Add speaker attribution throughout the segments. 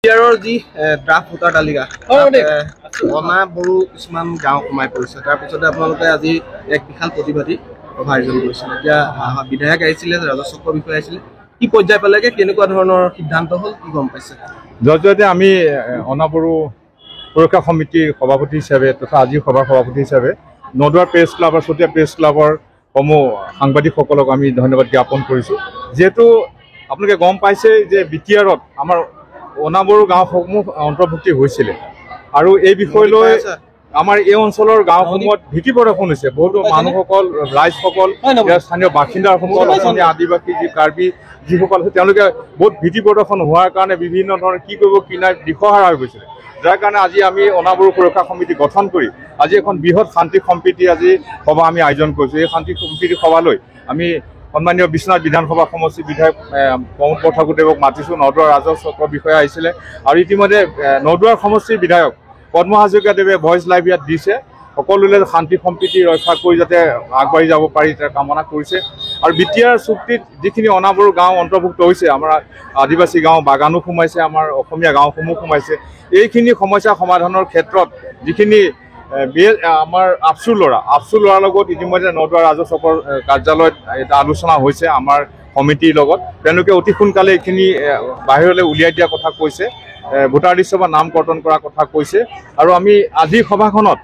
Speaker 1: ইয়াৰৰ যি draft voter তালিকা অনা বড়ো কিছুমান গাঁও সোমাই পৰিছে। তাৰপিছতে আপোনালোকে আজি এক বিশাল প্ৰতিবাদী সভা আয়োজন কৰিছিল। এতিয়া বিধায়ক আহিছিলে, ৰাজহ বিষয়া আহিছিলে, কি পৰ্যায় পালেগে, কেনেকুৱা ধৰণৰ সিদ্ধান্ত হ'ল, কি গম পাইছে?
Speaker 2: জৰিয়তে আমি অনা বড়ো সুৰক্ষা সমিতিৰ সভাপতি হিচাপে তথা আজিৰ সভাৰ সভাপতি হিচাপে নদুৱাৰ প্ৰেছ ক্লাব আৰু চতিয়া প্ৰেছ ক্লাবৰ সমূহ সাংবাদিকসকলক আমি ধন্যবাদ জ্ঞাপন কৰিছোঁ। যিহেতু আপোনালোকে গম পাইছে যে বিটিআৰত আমাৰ অনা বড়ো গাঁওসমূহ অন্তৰ্ভুক্তি হৈছিলে আৰু এই বিষয় লৈ আমাৰ এই অঞ্চলৰ গাঁওসমূহত ভীতি প্ৰদৰ্শন হৈছে। বহুতো মানুহসকল, ৰাইজসকল, স্থানীয় বাসিন্দাসকল, অসমীয়া আদিবাসী যি কাৰ্বি যিসকল আছে তেওঁলোকে বহুত ভীতি প্ৰদৰ্শন হোৱাৰ কাৰণে বিভিন্ন ধৰণৰ কি কৰিব কি নাই দিশহাৰা হৈ গৈছিলে। যাৰ কাৰণে আজি আমি অনা বড়ো সুৰক্ষা সমিতি গঠন কৰি আজি এখন বৃহৎ শান্তি সম্প্ৰীতি আজি সভা আমি আয়োজন কৰিছোঁ। এই শান্তি সম্প্ৰীতি সভালৈ আমি সন্মানীয় বিশ্বনাথ বিধানসভা সমষ্টিৰ বিধায়ক প্ৰমোদ বৰঠাকুৰদেৱক মাতিছোঁ। নদুৱাৰ ৰাজহ চক্ৰ বিষয়া আহিছিলে আৰু ইতিমধ্যে নদুৱাৰ সমষ্টিৰ বিধায়ক পদ্ম হাজৰিকাদেৱে ভইচ লাইভ ইয়াত দিছে। সকলোৱে শান্তি সম্প্ৰীতি ৰক্ষা কৰি যাতে আগবাঢ়ি যাব পাৰি তাৰ কামনা কৰিছে। আৰু বিটিআৰ চুক্তিত যিখিনি অনা বড়ো গাঁও অন্তৰ্ভুক্ত হৈছে, আমাৰ আদিবাসী গাঁও বাগানো সোমাইছে, আমাৰ অসমীয়া গাঁওসমূহ সোমাইছে। এইখিনি সমস্যা সমাধানৰ ক্ষেত্ৰত যিখিনি আমাৰ আফচুৰ ল'ৰাৰ লগত ইতিমধ্যে নদুৱাৰ ৰাজহ চক্ৰৰ কাৰ্যালয়ত এটা আলোচনা হৈছে আমাৰ সমিতিৰ লগত। তেওঁলোকে অতি সোনকালে এইখিনি বাহিৰলৈ উলিয়াই দিয়াৰ কথা কৈছে, ভোটাৰ লিষ্টৰ পৰা নাম কৰ্তন কৰাৰ কথা কৈছে। আৰু আমি আজিৰ সভাখনত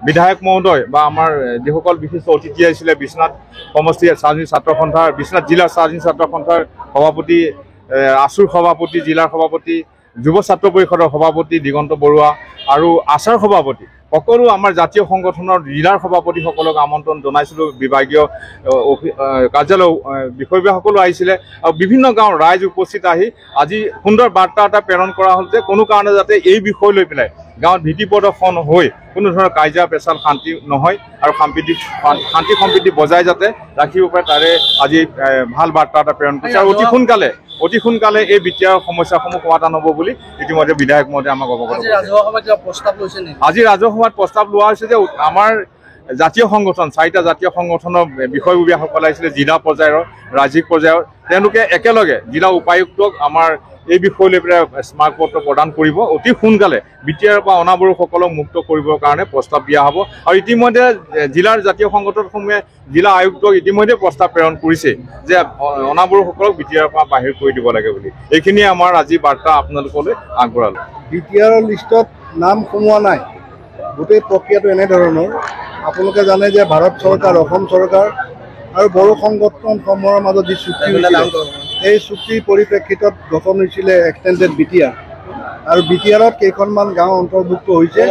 Speaker 2: বিধায়ক মহোদয় বা আমাৰ যিসকল বিশিষ্ট অতিথি আহিছিলে, বিশ্বনাথ সমষ্টিৰ চাৰ্জিং ছাত্ৰ সন্থাৰ, বিশ্বনাথ জিলাৰ চাৰ্জিং ছাত্ৰ সন্থাৰ সভাপতি, আছুৰ সভাপতি, জিলাৰ সভাপতি, যুৱ ছাত্ৰ পৰিষদৰ সভাপতি দিগন্ত বৰুৱা আৰু আছাৰ সভাপতি, সকলো আমাৰ জাতীয় সংগঠনৰ জিলাৰ সভাপতিসকলক আমন্ত্ৰণ জনাইছিলোঁ। বিভাগীয় কাৰ্যালয় বিষয়ববীয়াসকলো আহিছিলে আৰু বিভিন্ন গাঁৱৰ ৰাইজ উপস্থিত আহি আজি সুন্দৰ বাৰ্তা এটা প্ৰেৰণ কৰা হ'ল যে কোনো কাৰণে যাতে এই বিষয় লৈ পেলাই গাঁৱত ভীতি প্ৰদৰ্শন হৈ কোনো ধৰণৰ কাজিয়া পেচাল শান্তি নহয় আৰু শান্তি সম্প্ৰীতি বজাই যাতে ৰাখিব পাৰে তাৰে আজি ভাল বাৰ্তা এটা প্ৰেৰণ কৰিছে। আৰু অতি সোনকালে এই বিটিআৰ সমস্যাসমূহ সমাধান হ'ব বুলি ইতিমধ্যে বিধায়ক মহোদয়ে আমাক অৱগত কৰিছে। আজি ৰাজহুৱা সভাত প্ৰস্তাৱ লোৱা হৈছে যে আমাৰ জাতীয় সংগঠন, 4টা জাতীয় সংগঠনৰ বিষয়ববীয়াসকল আহিছিলে, জিলা পৰ্যায়ৰ, ৰাজ্যিক পৰ্যায়ৰ, তেওঁলোকে একেলগে জিলা উপায়ুক্তক আমাৰ এই বিষয় লৈ পেলাই স্মাৰক পত্ৰ প্ৰদান কৰিব। অতি সোনকালে বিটিআৰৰ পৰা অনা বড়োসকলক মুক্ত কৰিবৰ কাৰণে প্ৰস্তাৱ দিয়া হ'ব। আৰু ইতিমধ্যে জিলাৰ জাতীয় সংগঠনসমূহে জিলা আয়ুক্তক ইতিমধ্যে প্ৰস্তাৱ প্ৰেৰণ কৰিছে যে অনা বড়োসকলক বিটিআৰৰ পৰা বাহিৰ কৰি দিব লাগে বুলি। এইখিনিয়ে আমাৰ আজি বাৰ্তা আপোনালোকলৈ আগবঢ়ালোঁ।
Speaker 3: বিটিআৰৰ লিষ্টত নাম সোমোৱা নাই। গোটেই প্ৰক্ৰিয়াটো এনেধৰণৰ, আপোনালোকে জানে যে ভাৰত চৰকাৰ, অসম চৰকাৰ আৰু বড়ো সংগঠনসমূহৰ মাজত যি চুক্তি হৈছিলে, এই চুক্তিৰ পৰিপ্ৰেক্ষিতত গঠন হৈছিলে এক্সটেণ্ডেড বিটিআৰ। আৰু বিটিআৰত কেইখনমান গাঁও অন্তৰ্ভুক্ত হৈছে,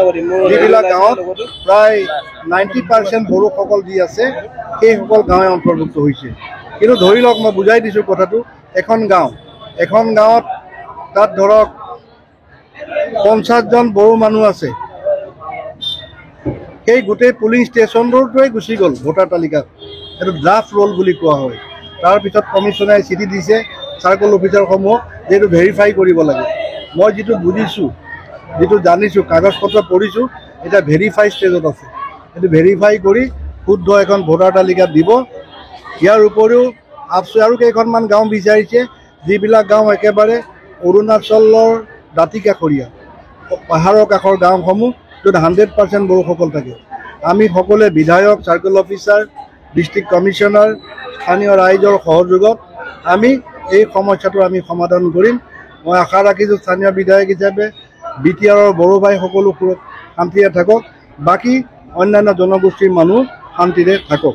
Speaker 3: যিবিলাক গাঁৱত প্ৰায় 90% বড়োসকল যি আছে সেইসকল গাঁৱে অন্তৰ্ভুক্ত হৈছে। কিন্তু ধৰি লওক, মই বুজাই দিছোঁ কথাটো, এখন গাঁৱত তাত ধৰক 50জন বড়ো মানুহ আছে। সেই গোটেই পুলিং ষ্টেচনটোৱে গুচি গ'ল ভোটাৰ তালিকাত। এইটো ড্ৰাফট ৰোল বুলি কোৱা হয়। তাৰপিছত কমিশ্যনাৰে চিঠি দিছে চাৰ্কল অফিচাৰসমূহক যে এইটো ভেৰিফাই কৰিব লাগে। মই যিটো বুজিছোঁ, যিটো জানিছোঁ, কাগজ পত্ৰ পঢ়িছোঁ, এতিয়া ভেৰিফাই ষ্টেজত আছে। এইটো ভেৰিফাই কৰি শুদ্ধ এখন ভোটাৰ তালিকাত দিব। ইয়াৰ উপৰিও আফচুৱে আৰু কেইখনমান গাঁও বিচাৰিছে, যিবিলাক গাঁও একেবাৰে অৰুণাচলৰ দাঁতিকাষৰীয়া পাহাৰৰ কাষৰ গাঁওসমূহ, য'ত 100% বড়োসকল থাকে। আমি সকলোৱে বিধায়ক, চাৰ্কল অফিচাৰ, ডিষ্ট্ৰিক্ট কমিশ্যনাৰ, স্থানীয় ৰাইজৰ সহযোগত আমি এই সমস্যাটো আমি সমাধান কৰিম। মই আশা ৰাখিছোঁ স্থানীয় বিধায়ক হিচাপে বিটিআৰৰ বড়ো ভাই সকলো শান্তিৰে থাকক, বাকী অন্যান্য জনগোষ্ঠীৰ মানুহ শান্তিৰে থাকক।